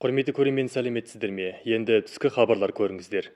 Құрметті көрермен, сәлеметсіздер ме? Енді түскі хабарлар көріңіздер.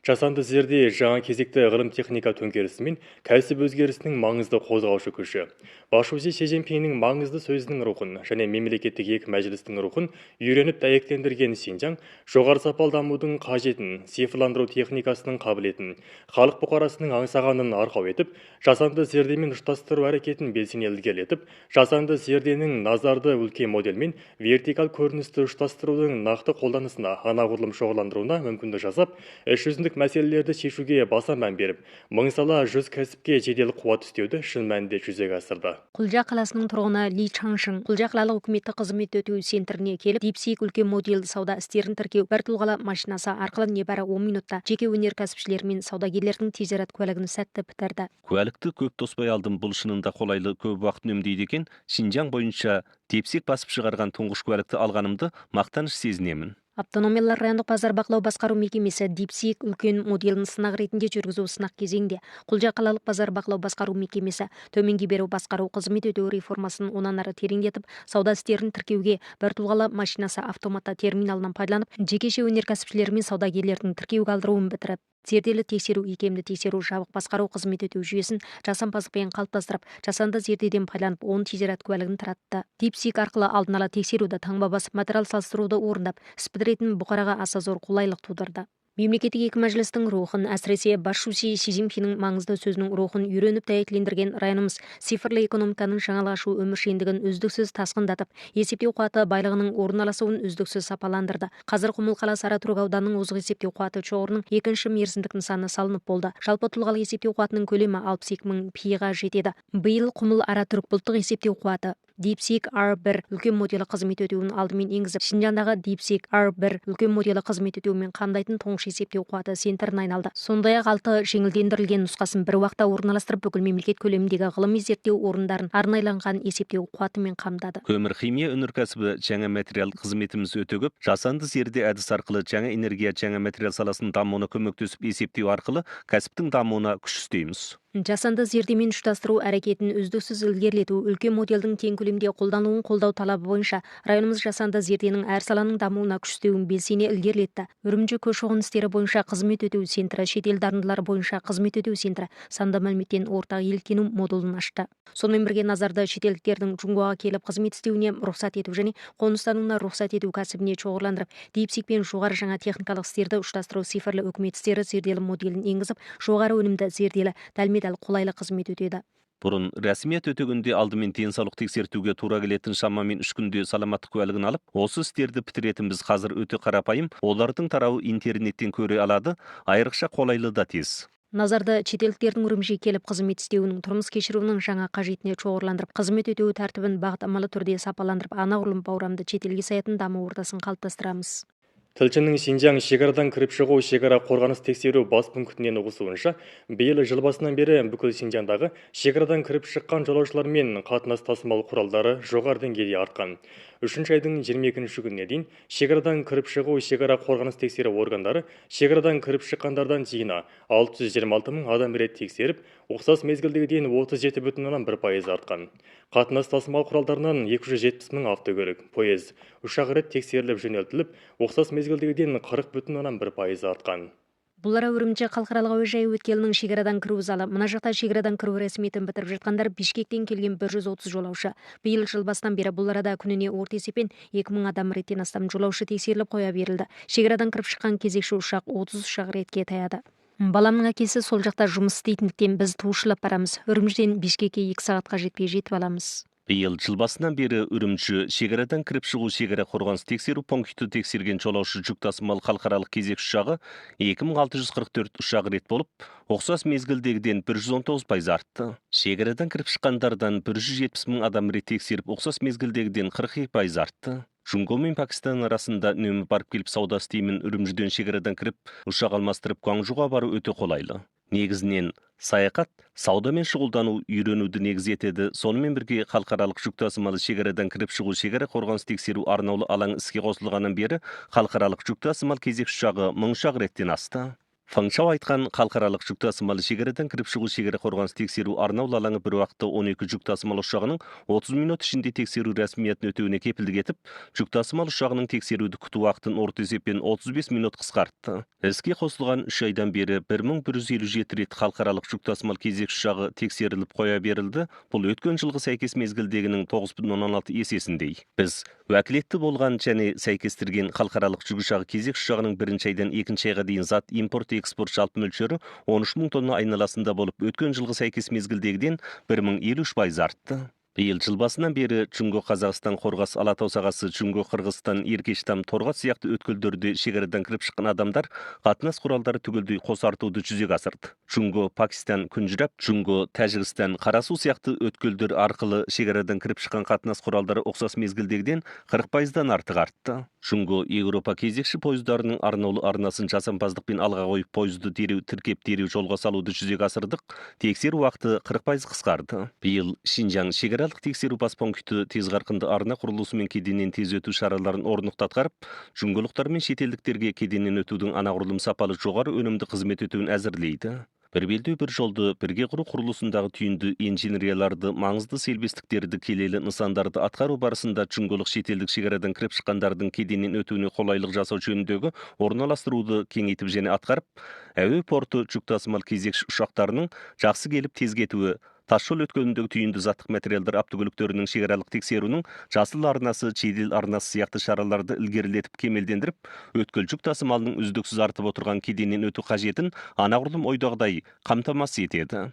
Жасанды зерде жаңа кезекті ғылым-техника төңкерісі мен кәсіп өзгерісінің маңызды қозғаушы күші. Басшысы Си Цзиньпиннің маңызды сөзінің рухын және мемлекеттік екі мәжілістің рухын үйреніп дәйектендірген Синьцзян жоғары сапалы дамудың қажетін, цифрландыру техникасының қабілетін, халық бұқарасының аңсағанын арқау етіп, жасанды зердемен ұштастыру әрекетін белсене ілгерілетіп, жасанды зерденің назарды үлкен модель мен вертикаль көріністі ұштастырудың нақты қолданысына, анағұрлым шоғырландыруына мүмкіндік жасап, іс жүзіндік мәселелерді шешуге баса мән беріп, мың сала 100 кәсіпке жедел қуат үстеуді шын мәнінде жүзеге асырды. Құлжа қаласының тұрғыны Ли Чаңшың Құлжа қалалық үкіметтік қызмет өтеу центріне келіп, DeepSeek үлкен модельді сауда істерін тіркеу бір тұлғалы машинасы арқылы небәрі 10 минутта жеке өнеркәсіпшілер мен саудагерлердің тезарат куәлігін сәтті бітірді. Куәлікті көп тоспай алдым, бұл шынында қолайлы, көп уақыт үнемдейді екен. Шинжаң бойынша DeepSeek басып шығарған тұңғыш куәлікті алғанымды мақтаныш сезінемін. Автономиялар райондық базар бақылау басқару мекемесі DeepSeek үлкен моделін сынақ ретінде жүргізу сынақ кезеңде. Құлжа қалалық базар бақылау басқару мекемесі төменге беру басқару қызмет өтеу реформасын онан ары тереңдетіп, сауда істерін тіркеуге бір тұлғалы машинасы автоматты терминалынан пайдаланып, жекеше өнеркәсіпшілер мен саудагерлердің тіркеуге алдыруын бітіріп, зерделі тексеру, икемді тексеру, жабық басқару қызмет өтеу жүйесін жасампаздықпен қалыптастырып, жасанды зердеден пайдаланып, оның тезарат куәлігін таратты. DeepSeek арқылы алдын ала тексеруді, таңба басып, материал салыстыруды орындап, іс бітіретін бұқараға аса зор қолайлық тудырды. Мемлекеттік екі мәжілістің рухын, әсіресе басшысы Си Цзиньпиннің маңызды сөзінің рухын үйреніп дәйектендірген районымыз цифрлы экономиканың жаңалашу өміршеңдігін үздіксіз тасқындатып, есептеу қуаты байлығының орналасуын үздіксіз сапаландырды. Қазір Құмыл қаласы Аратүрік ауданының озық есептеу қуаты шоғырының екінші мерзімдік нысаны салынып болды. Жалпы тұлғалы есептеу қуатының көлемі 62.000 пиға жетеді. Биыл Құмыл Аратүрік бұлттық есептеу қуаты DeepSeek R1 үлкен моделі қызмет өтеуін алдымен енгізіп, Шинжаңдағы DeepSeek R1 үлкен моделі қызмет өтеумен қамдайтын тұңғыш есептеу қуаты центрін айналды. Сондай-ақ 6 жеңілдендірілген нұсқасын бір уақытта орналастырып, бүкіл мемлекет көлеміндегі ғылыми зерттеу орындарын арнайланған есептеу қуатымен қамдады. Көмір химия өнеркәсібі жаңа материал қызметіміз өте көп. Жасанды зерде әдіс арқылы жаңа энергия, жаңа материал саласының дамуына көмектесіп, есептеу арқылы кәсіптің дамуына күш істейміз. Жасанды зердемен ұштастыру әрекетін үздіксіз ілгерілету, үлкен моделдің тең көлемде қолдануын қолдау талабы бойынша районымыз жасанды зерденің әр саланың дамуына күштеуін белсене ілгерілетті. Үрімжі көші-қон істері бойынша қызмет өтеу центрі, шетел дарындылары бойынша қызмет өтеу центрі санды мәліметтен ортақ еліктену модулын ашты. Сонымен бірге назарды шетелдіктердің Джунгоға келіп қызмет істеуіне рұқсат ету және қоныстануына рұқсат ету кәсібіне шоғырландырып, DeepSeek пен жоғары жаңа техникалық істерді ұштастыру цифрлы үкімет істері зерделі моделін енгізіп, жоғары өнімді зерделі дәлме-дәл қолайлы қызмет өтеді. Бұрын рәсімиет өтегенде алдымен денсаулық тексертуге тура келетін шамамен 3 күнде саламаттық куәлігін алып, осы істерді бітіретінбіз. Қазір өте қарапайым, олардың тарауы интернеттен көре алады, айрықша қолайлы да тез. Назарды шетелдіктердің Үрімжіге келіп қызмет істеуінің, тұрмыс кешіруінің жаңа қажетіне шоғырландырып, қызмет өтеу тәртібін бағыттамалы түрде сапаландырып, анағұрлым бауырамды шетелге саятын даму ортасын қалыптастырамыз. Тілшінің Синьцзян шекарадан кіріп шығу, шекара қорғаныс тексеру бас пунктінен ұғысуынша, биыл жыл басынан бері бүкіл Синьцзяндағы шекарадан кіріп шыққан жолаушылармен қатынас тасымал құралдары жоғары деңгейде артқан. 3 айдың 22 күніне дейін шекарадан кіріп шығу, шекара қорғаныс тексеру органдары шекарадан кіріп шыққандардан жиына 626 мың адам рет тексеріп, ұқсас мезгілдегіден 37,1% артқан. Қатынас тасымал құралдарынан 270 мың автокөлік, пойыз, ұшақ рет тексеріліп жөнелтіліп, ұқсас мезгілдегіден 40,1% артқан. Бұл ара Үрімжі халықаралық әуежайы өткелінің шекарадан кіру залы. Мына жақта шекарадан кіру рәсіметін бітіріп жатқандар Бишкектен келген 130 жолаушы. Биыл жыл басынан бері бұл арада күніне орта есеппен 2000 адам реттен астам жолаушы тексеріліп қоя берілді. Шекарадан кіріп шыққан кезекші ұшақ 30 ұшақ ретке таяды. Баламның әкесі сол жақта жұмыс істейтіндіктен біз туышылап барамыз. Үрімжіден Бишкекке 2 сағатқа жетпей жетіп аламыз. Биыл жыл басынан бері Үрімжі шекарадан кіріп шығу, шекара қорғаныс тексеру пункті тексерген жолаушы жүк тасымал халықаралық кезек ұшағы 2644 ұшақ рет болып, ұқсас мезгілдегіден 119% артты. Шекарадан кіріп шыққандардан 170 мың адам рет тексеріп, ұқсас мезгілдегіден 42% артты. Джунго мен Пакистан арасында үнемі барып келіп сауда істеймін. Үрімжіден шекарадан кіріп, ұшақ алмастырып Гуанчжоуға бару өте қолайлы. Негізінен саяхат, саудамен шұғылдану үйренуді негіз етеді. Сонымен бірге халықаралық жүк тасымалы шекарадан кіріп шығу, шекара қорғаныс тексеру арнаулы алаң іске қосылғаннан бері халықаралық жүк тасымал кезек ұшағы 1000 ұшақ реттен асты. Фаңшау айтқан халықаралық жүк тасымалы шекарадан кіріп шығу шекара қорғаныс тексеру арнаулы алаңы бір уақытта 12 жүк тасымал ұшағының 30 минут ішінде тексеру рәсмиетін өтеуіне кепілдік етіп, жүк тасымал ұшағының тексеруді күту уақытын орта есеппен 35 минут қысқартты. Іске қосылған 3 айдан бері 1157 рет халықаралық жүк тасымал кезекші ұшағы тексеріліп қоя берілді. Бұл өткен жылғы сәйкес мезгілдегінің 9,16 есесіндей. Біз уәкілетті болған және сәйкестірген халықаралық жүк ұшағы кезекші ұшағының бірінші айдан екінші айға дейін зат импорт экспорт жалпы мөлшері 13.000 тонна айналасында болып, өткен жылғы сәйкес мезгілдегіден 1053% артты. Биыл жыл басынан бері Чунго Қазақстан Қорғас Алатау сағасы, Чунго Қырғызстан Еркештам Торғат сияқты өткелдерде шекарадан кіріп шыққан адамдар қатынас құралдары түгелдей қосартуды жүзеге асырды. Чунго Пакистан Күнжірап, Чунго Тәжікстан Қарасу сияқты өткелдер арқылы шекарадан кіріп шыққан қатынас құралдары ұқсас мезгілдегіден 40%-дан артық артты. Чунго Еуропа кезекші пойыздарының арнаулы арнасын жасампаздықпен алға қойып, пойызды тіркеп дереу жолға салуды жүзеге асырдық. Тексеру уақыты 40% қысқарды. Биыл Шинжаң шекаралық тексеру бас пункті тез қарқынды арна құрылысы мен кеденнен тез өту шараларын орнықты атқарып, жүңгіліктер мен шетелдіктерге кеденнен өтудің анағұрлым сапалы жоғары өнімді қызмет өтуін әзірлейді. Бір белдеу бір жолды бірге құру құрылысындағы түйінді инженерияларды, маңызды селбестіктерді, келелі нысандарды атқару барысында жүңгілік шетелдік шекарадан кіріп шыққандардың кеденнен өтуіне қолайлық жасау жөніндегі орналастыруды кеңейтіп және атқарып, әуе порты жүк тасымал кезекші ұшақтарының жақсы келіп тез кетуі, тасжол өткеліндегі түйінді заттық материалдар автокөліктерінің шекаралық тексеруінің жасыл арнасы, жедел арнасы сияқты шараларды ілгерілетіп кемелдендіріп, өткел жүк тасымалының үздіксіз артып отырған кеденнен өту қажетін анағұрлым ойдағыдай қамтамасыз етеді.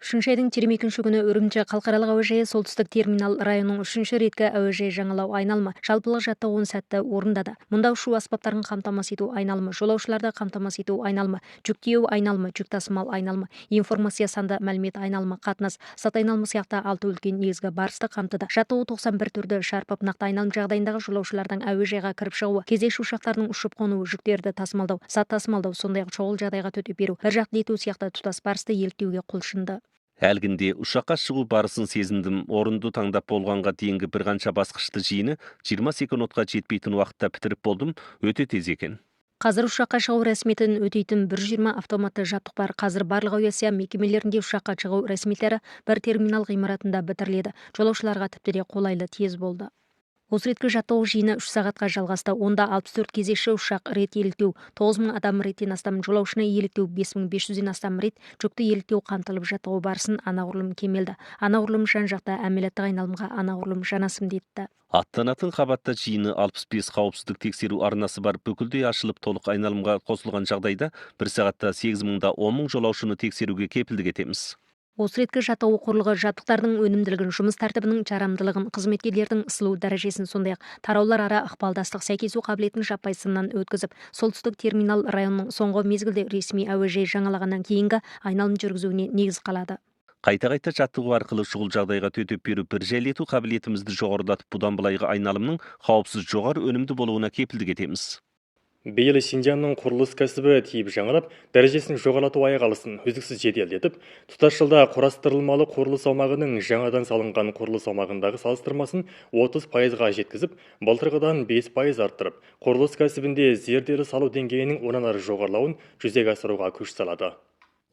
Үшінші айдың 22-ші күні Үрімжі халықаралық әуежайы солтүстік терминал районының үшінші реткі әуежай жаңалау айналымы жалпылық жаттығуын сәтті орындады. Мұнда ұшу аспаптарын қамтамасыз ету айналымы, жолаушыларды қамтамасыз ету айналымы, жүк тиеу айналымы, жүк тасымал айналымы, информация санды мәлімет айналымы, қатынас, сат айналымы сияқты 6 үлкен негізгі барысты қамтыды. Жаттығу 91 түрді шарпып, нақты айналым жағдайындағы жолаушылардың әуежайға кіріп шығуы, кезекші ұшақтардың ұшып қонуы, жүктерді тасымалдау, сат тасымалдау, сондай-ақ шұғыл жағдайға төтеп беру, бір жақты ету сияқты тұтас барысты еліктеуге құлшынды. Әлгінде ұшаққа шығу барысын сезіндім. Орынды таңдап болғанға дейінгі бір қанша басқышты жиыны 20 секундқа жетпейтін уақытта бітіріп болдым. Өте тез екен. Қазір ұшаққа шығу рәсметін өтейтін 120 автоматты жабдық бар. Қазір барлық авиация мекемелерінде ұшаққа шығу рәсметері бір терминал ғимаратында бітіріледі. Жолаушыларға тіпті де қолайлы, тез болды. Осы реткі жаттығу жиыны 3 сағатқа жалғасты. Онда 64 кезекші ұшақ рет еліктеу, 9000 адам реттен астам, жолаушыны еліктеу 5500-ден астам рет, жүкті еліктеу қамтылып. Жаттығу барысын анағұрлым кемелді. Анағұрлым жан-жақта әмелетті айналымға анағұрлым жанасымды етті. Аттанатын қабатта жиыны 65 қауіпсіздік тексеру арнасы бар. Бүкілдей ашылып толық айналымға қосылған жағдайда 1 сағатта 8000-да 10.000 жолаушыны тексеруге кепілдік етеміз. Осы реткі жаттығу құрлығы жабдықтардың өнімділігін, жұмыс тәртібінің жарамдылығын, қызметкерлердің ысылу дәрежесін, сондай-ақ тараулар ара ықпалдастық, сәйкесу қабілетін жаппай сыннан өткізіп, солтүстік терминал районының соңғы мезгілде ресми әуежай жаңалағаннан кейінгі айналым жүргізуіне негіз қалады. Қайта-қайта жаттығу арқылы шұғыл жағдайға төтеп беріп, бір жайлету қабілетімізді жоғарылатып, бұдан былайғы айналымның қауіпсіз жоғары өнімді болуына кепілдік етеміз. Биыл Шинжаңның құрылыс кәсібі тиіп жаңалап, дәрежесін жоғарылату аяғалысын үздіксіз жеделдетіп, тұтас жылда құрастырылмалы құрылыс аумағының жаңадан салынған құрылыс аумағындағы салыстырмасын 30%-ға жеткізіп, былтырғыдан 5% арттырып, құрылыс кәсібінде зерделі салу деңгейінің онан ары жоғарылауын жүзеге асыруға күш салады.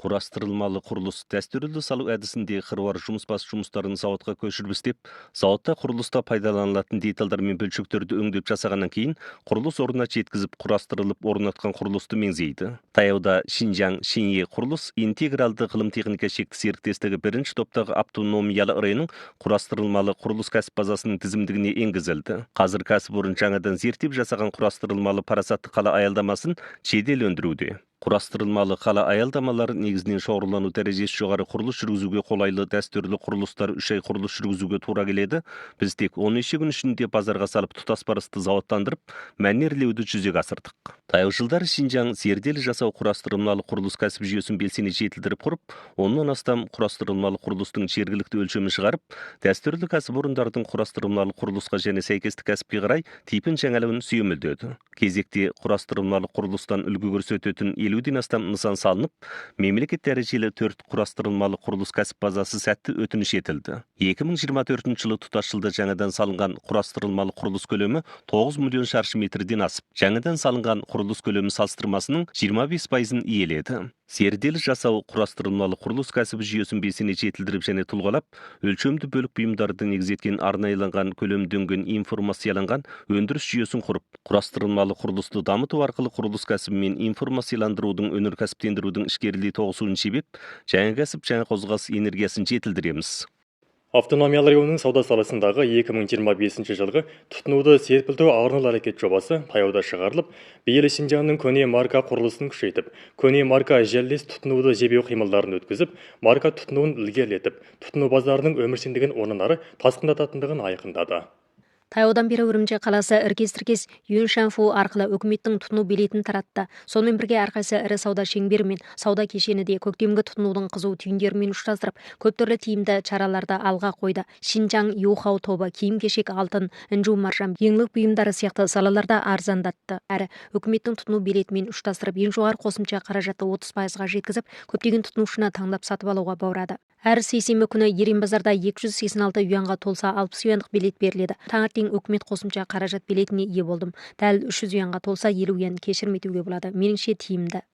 Құрастырылмалы құрылыс дәстүрлі салу әдісінде қыруар жұмыс жұмыстарын зауытқа көшіріп істеп, зауытта құрылыста пайдаланылатын детальдар мен бөлшектерді өңдеп жасағаннан кейін құрылыс орнына жеткізіп, құрастырылып орнатқан құрылысты меңзейді. Таяуда Шинжаң Шинье құрылыс интегралды ғылым техника шекті серіктестігі бірінші топтағы автономиялы районның құрастырылмалы құрылыс кәсіп базасының тізімдігіне енгізілді. Қазір кәсіпорын жаңадан зерттеп жасаған құрастырылмалы парасатты қала аялдамасын жедел өндіруде. Құрастырылмалы қала аялдамалары негізінен шоғырлану дәрежесі жоғары құрылыс жүргізуге қолайлы дәстүрлі құрылыстар 3 ай құрылыс жүргізуге тура келеді. Біз тек 13 күн ішінде базарға салып тұтас барысты зауыттандырып, мәнерлеуді жүзеге асырдық. Таяу жылдары Шинжаң зерделі жасау құрастырылмалы құрылыс кәсіп жүйесін белсене жетілдіріп құрып, 10-нан астам құрастырылмалы құрылыстың жергілікті өлшемін шығарып, дәстүрлі кәсіпорындардың құрастырылмалы құрылысқа және сәйкестік кәсіпке қарай типін жаңалауын сүйемелдеді. Кезекте құрастырылмалы құрылыстан үлгі көрсететін 50-ден астам нысан салынып, мемлекет дәрежелі 4 құрастырылмалы құрылыс кәсіп базасы сәтті өтініш етілді. 2024 жылы тұтас жылда жаңадан салынған құрастырылмалы құрылыс көлемі 9 миллион шаршы метрден асып, жаңадан салынған құрылыс көлемі салыстырмасының 25%-ын иеледі. Зерделі жасау құрастырылмалы құрылыс кәсібі жүйесін белсене жетілдіріп және тұлғалап, өлшемді бөлік бұйымдарды негізеткен арнайыланған көлемденген информацияланған өндіріс жүйесін құрып, құрастырылмалы құрылысты дамыту арқылы құрылыс кәсібі мен информацияландырудың өнеркәсіптендірудің ішкерілей тоғысуын себеп, жаңа кәсіп, жаңа қозғалыс энергиясын жетілдіреміз. Автономиялы районының сауда саласындағы 2025 жылғы тұтынуды серпілту арналы әрекет жобасы таяуда шығарылып, биыл Шинжаңның көне марка құрылысын күшейтіп, көне марка жерлес тұтынуды жебеу қимылдарын өткізіп, марка тұтынуын ілгерілетіп, тұтыну базарының өміршеңдігін онан ары тасқындататындығын айқындады. Таяудан бері Үрімжі қаласы іркес-тіркес Юншанфу арқылы үкіметтің тұтыну билетін таратты. Сонымен бірге әрқайсы ірі сауда шеңбері мен сауда кешені де көктемгі тұтынудың қызу түйіндерімен ұштастырып, көп түрлі тиімді чараларды алға қойды. Шинжаң Юхау тобы киім-кешек, алтын, інжу маржам, еңлік бұйымдары сияқты салаларда арзандатты. Әрі үкіметтің тұтыну билетімен ұштастырып, ең жоғары қосымша қаражатты 30%-ға жеткізіп, көптеген тұтынушыны таңдап сатып алуға баурады. Әр сейсенбі күні Ерен базарда 286 юанға толса 60 юандық билет беріледі. Таңертең үкімет қосымша қаражат билетіне ие болдым. Дәл 300 юанға толса 50 юан кешірім етуге болады. Меніңше тиімді.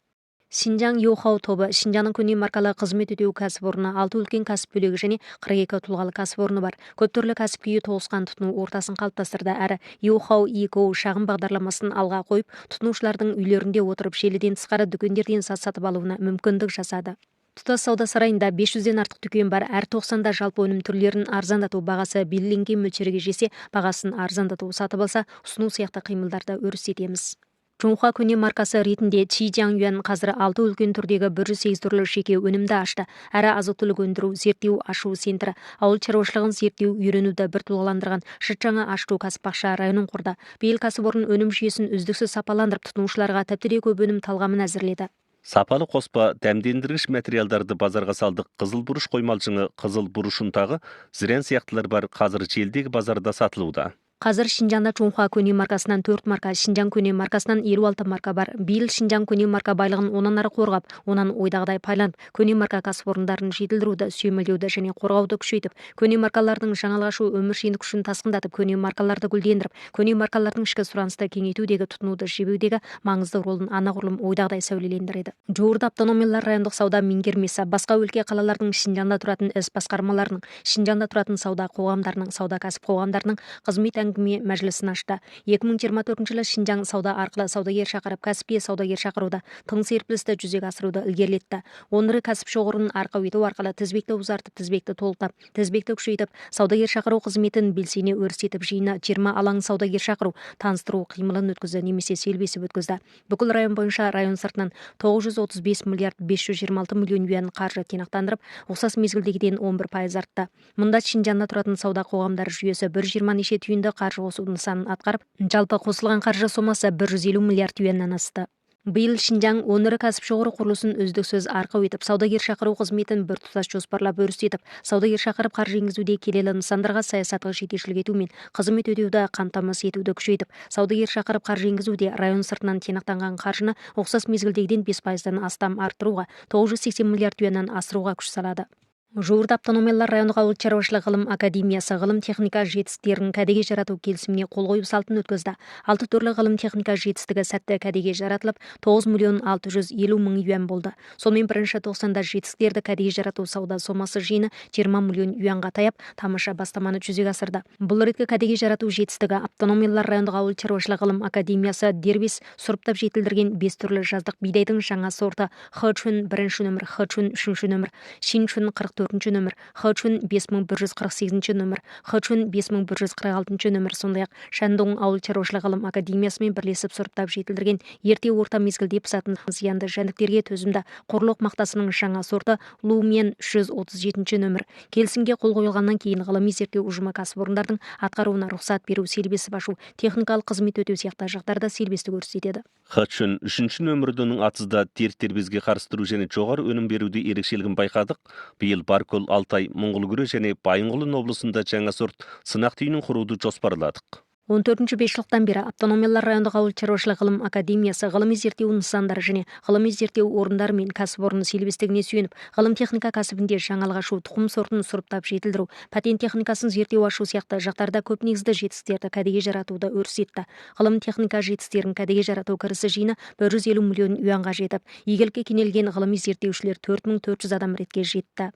Шинжаң Юхау тобы Шинжаңның көне маркалы қызмет өтеу кәсіпорны, 6 үлкен кәсіп бөлігі және 42 тұлғалы кәсіпорны бар. Көп түрлі кәсіп күйі тоғысқан тұтыну ортасын қалыптастырды. Әрі Юхау Ико шағын бағдарламасын алға қойып, тұтынушылардың үйлерінде отырып желіден тысқары дүкендерден сатып алуына мүмкіндік жасады. Тұтас сауда сарайында 500-ден артық дүкен бар. Әр 90-да жалпы өнім түрлерін арзандату, бағасы белгіленген мөлшерге жесе, бағасын арзандату, сатып алса, ұсыну сияқты қимылдарды өрістетеміз. Чонхуа көне маркасы ретінде Чижаң Юан қазір 6 үлкен түрдегі 108 түрлі жеке өнімді ашты. Әрі азық-түлік өндіру, зерттеу, ашу центрі, ауыл шаруашылығын зерттеу, үйренуді бір тұлғаландырған Шытжаңа ашу кәсіпбақша районын құрды. Биыл кәсіпорын өнім жүйесін үздіксіз сапаландырып, тұтынушыларға тіпті де көп өнім талғамын әзірледі. Сапалы қоспа дәмдендіргіш материалдарды базарға салдық. Қызыл бұрыш қоймалжыңы, қызыл бұрыш ұнтағы, зірен сияқтылар бар, қазір желдегі базарда сатылуда. Қазір Шинжаңда Чонхуа көне маркасынан 4 марка, Шинжаң көне маркасынан 56 марка бар. Биыл Шинжаң көне марка байлығын онан ары қорғап, онан ойдағыдай пайдаланып, көне марка кәсіпорындарын жетілдіруді, сүйемелдеуді және қорғауды күшейтіп, көне маркалардың жаңалашу өміршеңдік күшін тасқындатып, көне маркаларды гүлдендіріп, көне маркалардың ішкі сұранысты кеңейтудегі, тұтынуды жебеудегі маңызды ролын анағұрлым ойдағыдай сәулелендіреді. Жуырда автономиялар райондық сауда меңгермесі басқа өлке қалалардың Шинжаңда тұратын іс басқармаларының, Шинжаңда тұратын сауда қоғамдарының, сауда кәсіп қоғамдарының қызмет әңгіме мәжілісін ашты. 2024 жылы Шинжаң сауда арқылы саудагер шақырып, кәсіпке саудагер шақыруды, тың серпілісті жүзеге асыруды ілгерілетті. Оныры кәсіп шоғырын арқау ету арқылы тізбекті ұзартып, тізбекті толықтап, тізбекті күшейтіп, саудагер шақыру қызметін белсене өрістетіп, жиыны 20 алаң саудагер шақыру, таныстыру қимылын өткізді немесе селбесіп өткізді. Бүкіл район бойынша район сыртынан 935 миллиард 526 миллион юан қаржы тинақтандырып, ұқсас мезгілдегіден 11% артты. Мұнда Шинжаңда тұратын сауда қоғамдары жүйесі 120 неше түйінді қаржы қосу нысанын атқарып, жалпы қосылған қаржы сомасы 150 миллиард юаннан асты. Биыл Шинжаң өңірі кәсіп шоғыры құрылысын үздіксіз арқау етіп, саудагер шақыру қызметін бір тұтас жоспарлап өрістетіп, саудагер шақырып қаржы енгізуде келелі нысандарға саясатқа жетекшілік ету мен қызмет өтеуді қамтамасыз етуді күшейтіп, саудагер шақырып қаржы енгізуде район сыртынан тинақтанған қаржыны ұқсас мезгілдегіден 5%-дан астам арттыруға, 980 миллиард юаннан асыруға күш салады. Жуырда автономиялар райондық ауыл шаруашылық ғылым академиясы ғылым техника жетістіктерін кәдеге жарату келісіміне қол қою салтын өткізді. 6 түрлі ғылым техника жетістігі сәтті кәдеге жаратылып, 9 миллион 650 мың юан болды. Сонымен бірінші 90-да жетістіктерді кәдеге жарату сауда сомасы жиыны 20 миллион юанға таяп, тамаша бастаманы жүзеге асырды. Бұл реткі кәдеге жарату жетістігі автономиялар райондық ауыл шаруашылық ғылым академиясы дербес сұрыптап жетілдірген 5 түрлі жаздық бидайдың жаңа сорты Хэчун 1-ші нөмір, Хэчун 3-ші нөмір, Шинчун 44-ші нөмір, Хэчун 5148-ші нөмір, Хэчун 5146-ші нөмір, сондай-ақ Шандong ауыл шаруашылық ғылым академиясымен бірлесіп сұрыптап жетілдірген ерте орта мезгілде пысатын зиянды жәндіктерге төзімді құрлық мақтасының жаңа сорты Лумен 337-ші нөмір. Келісімге қол қойылғаннан кейін ғылыми зерттеу ұжымы кәсіпорындардың атқаруына рұқсат беру, селбесіп ашу, техникалық қызмет өтеу сияқты жақтарда селбесті көрсетеді. Хэчун 3-ші нөмірдің атызда тербезге қарыстыру және жоғары өнім беруде ерекшелігін байқадық. Биыл Баркөл, Алтай, Моңғолгүре және Байынғолын облысында жаңа сорт сынақ түйінін құруды жоспарладық. 14 бешіліктен бері автономиялар райондық ауыл шаруашылық ғылым академиясы ғылыми зерттеу нысандары және ғылыми зерттеу орындары мен кәсіпорын сервистігіне сүйеніп, ғылым техника кәсібінде жаңалық ашу, тұқым сортын сұрыптап жетілдіру, патент техникасын зерттеу ашу сияқты жақтарда көп негізді жетістіктерді кәдеге жаратуды өрістетті. Ғылым техника жетістіктерін кәдеге жарату кірісі жиыны 150 миллион юанға жетіп, игілікке кенелген ғылыми зерттеушілер 4400 адам ретке жетті.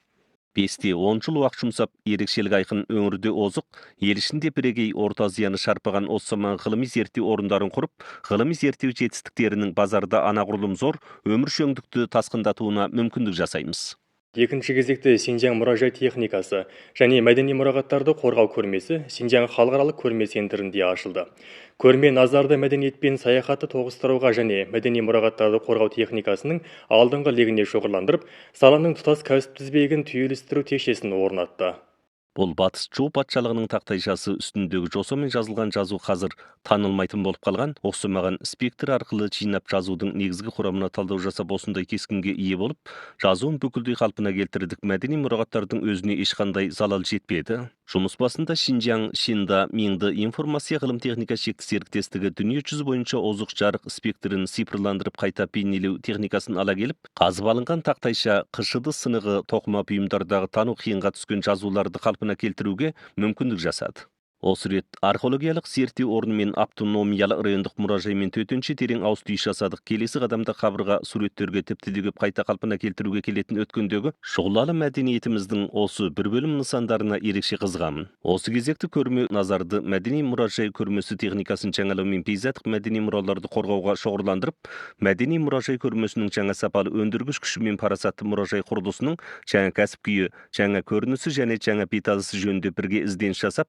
5-10 жыл уақыт жұмсап, ерекшелік айқын өңірде озық, ел ішінде бірегей Орта Азияны шарпыған осы заман ғылыми зерттеу орындарын құрып, ғылыми зерттеу жетістіктерінің базарда анағұрлым зор өмір шөңдікті тасқындатуына мүмкіндік жасаймыз. Екінші кезекте Синьцзян мұражай техникасы және мәдени мұрағаттарды қорғау көрмесі Синьцзян халықаралық көрме центрінде ашылды. Көрме назарды мәдениет пен саяхатты тоғыстыруға және мәдени мұрағаттарды қорғау техникасының алдыңғы легіне шоғырландырып, саланың тұтас кәсіп тізбегін түйілістіру текшесін орнатты. Бұл батыс Чжоу патшалығының тақтайшасы үстіндегі жосамен жазылған жазу қазір танылмайтын болып қалған, оқсымаған спектр арқылы жинап жазудың негізгі құрамына талдау жасап осындай кескінге ие болып, жазуын бүкілдей қалпына келтірдік. Мәдени мұрағаттардың өзіне ешқандай залал жетпеді. Жұмыс басында Шинжаң Шинда Меңді информация ғылым техника шекті серіктестігі дүние жүзі бойынша озық жарық спектрін цифрландырып қайта бейнелеу техникасын ала келіп, қазып алынған тақтайша, қышыды сынығы, тоқыма бұйымдардағы тану қиынға түскен жазуларды қалпына келтіруге мүмкіндік жасады. Осы рет археологиялық зерттеу орны мен автономиялық райондық мұражаймен төтенше терең ауыстүйіс жасадық. Келесі қадамда қабырға суреттерге тіпті де көп қайта қалпына келтіруге келетін өткендегі шұғылалы мәдениетіміздің осы бір бөлім нысандарына ерекше қызығамын. Осы кезекті көрме назарды мәдени мұражай көрмесі техникасын жаңалау мен пейзаттық мәдени мұраларды қорғауға шоғырландырып, мәдени мұражай көрмесінің жаңа сапалы өндіргіш күші мен парасатты мұражай құрылысының жаңа кәсіп күйі, жаңа көрінісі және жаңа беталысы жөнінде бірге ізденіс жасап,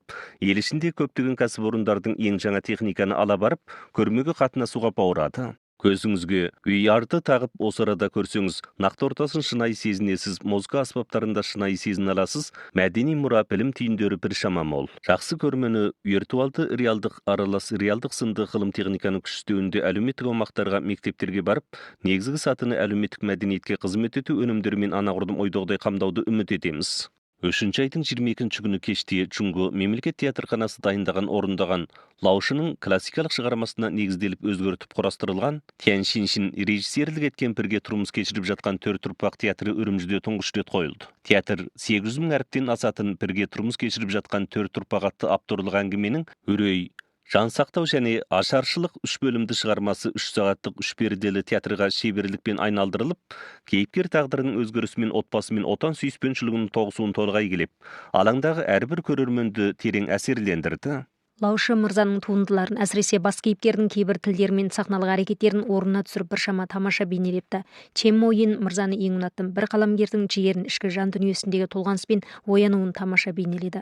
ішінде көптеген кәсіпорындардың ең жаңа техниканы ала барып, көрмеге қатынасуға баурады. Көзіңізге VR-ды тағып осы арада көрсеңіз, нақты ортасын шынайы сезінесіз, музыка аспаптарында шынайы сезін аласыз, мәдени мұра білім түйіндері біршама мол. Жақсы көрмені виртуалды реалдық аралас реалдық сынды ғылым техниканың күштеуінде әлеуметтік аумақтарға, мектептерге барып, негізгі сатыны әлеуметтік мәдениетке қызмет ету өнімдерімен анағұрлым ойдағыдай қамдауды үміт етеміз. 3 айдың 22 күні кеште Чунгу мемлекет театрханасы дайындаған орындаған Лаушының классикалық шығармасына негізделіп өзгертіп құрастырылған Тянь Шиншин режиссерлік еткен бірге тұрмыс кешіріп жатқан 4 ұрпақ театры Үрімжіде тұңғыш рет қойылды. Театр 800 мың әріптен асатын бірге тұрмыс кешіріп жатқан 4 ұрпақ атты авторлық әңгіменің үрей, жан сақтау және ашаршылық 3 бөлімді шығармасы 3 сағаттық 3 перделі театрға шеберлікпен айналдырылып, кейіпкер тағдырының өзгерісімен отбасы мен отан сүйіспеншілігінің тоғысуын толғай келіп, алаңдағы әрбір көрерменді терең әсерлендірді. Лаушы мырзаның туындыларын, әсіресе бас кейіпкердің кейбір тілдері мен сахналық әрекеттерін орнына түсіріп біршама тамаша бейнелепті. Чен Мо Йин мырзаны ең ұнаттым. Бір қаламгердің жігерін, ішкі жан дүниесіндегі толғаныспен оянуын тамаша бейнеледі.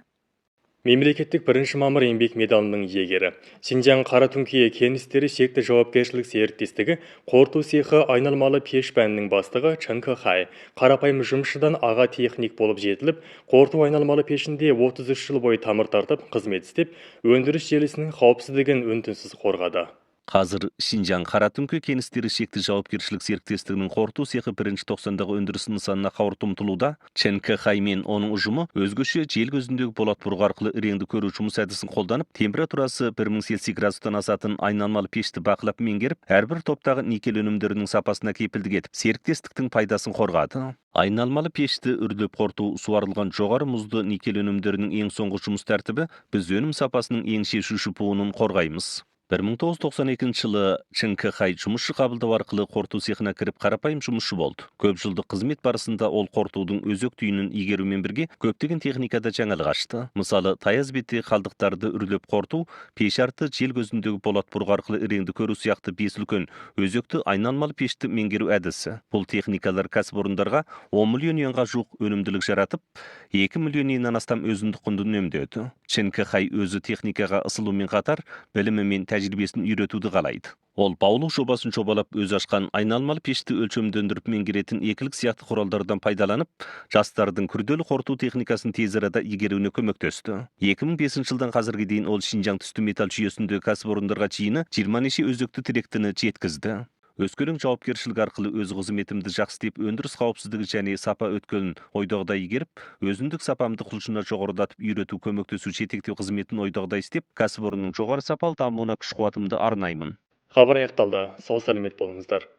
Мемлекеттік бірінші мамыр еңбек медалының иегері. Синьцзян Қаратүңке кеңістері шекті жауапкершілік серіктестігі қорыту цехы айналмалы пеш пәнінің бастығы Чен Кехай қарапайым жұмысшыдан аға техник болып жетіліп, қорыту айналмалы пешінде 33 жыл бойы тамыр тартып, қызмет істеп, өндіріс желісінің қауіпсіздігін үн-түнсіз қорғады. Қазір Синьцзян Қаратүңке кеңістері шекті жауапкершілік серіктестігінің қорыту цехы 1-90-дағы өндіріс нысанына қауырт ұмтылуда. Чен Кехай мен оның ұжымы өзгеше жел көзіндегі болат бұрғы арқылы реңді көру жұмыс әдісін қолданып, температурасы 1000 Цельсий градустан асатын айналмалы пешті бақылап меңгеріп, әрбір топтағы никель өнімдерінің сапасына кепілдік етіп, серіктестіктің пайдасын қорғады. Айналмалы пешті үрлеп қорыту суарылған жоғары мұзды никель өнімдерінің ең соңғы жұмыс тәртібі, біз өнім сапасының ең шешуші буынын қорғаймыз. 1992 жылы Чен Кехай жұмысшы қабылдау арқылы қорыту цехына кіріп қарапайым жұмысшы болды. Көп жылдық қызмет барысында ол қорытудың өзек түйінін игерумен бірге көптеген техникада жаңалық ашты. Мысалы, таяз бетте қалдықтарды үрлеп қорыту, пеш арты жел көзіндегі болат бұрғы арқылы реңді көру сияқты 5 үлкен өзекті айналмалы пешті меңгеру әдісі. Бұл техникалар кәсіпорындарға 10 миллион юанға жуық өнімділік жаратып, 2 миллион юаннан астам өзіндік құнды үнемдеді. Чен Кехай өзі техникаға ысылумен қатар білімі мен тәжірибесін үйретуді қалайды. Ол баулық жобасын жобалап өз ашқан айналмалы пешті өлшемдендіріп меңгеретін екілік сияқты құралдардан пайдаланып, жастардың күрделі қорыту техникасын тез арада игеруіне көмектесті. 2005 жылдан қазірге дейін ол Шинжаң түсті металл жүйесінде кәсіпорындарға жиыны 20 неше өзекті тіректіні жеткізді. Өскөлөң жауапкершілік арқылы өз қызметімді жақсы деп өндіріс қауіпсіздігі және сапа өткөлін ойдағыдай игеріп, өзіндік сапамды құлшына жоғарылатып үйрету көмектесу жетектеу қызметін ойдағыдай істеп, кәсіпорынның жоғары сапалы дамуына күш-қуатымды арнаймын. Хабар аяқталды. Сау сәлемет болыңыздар.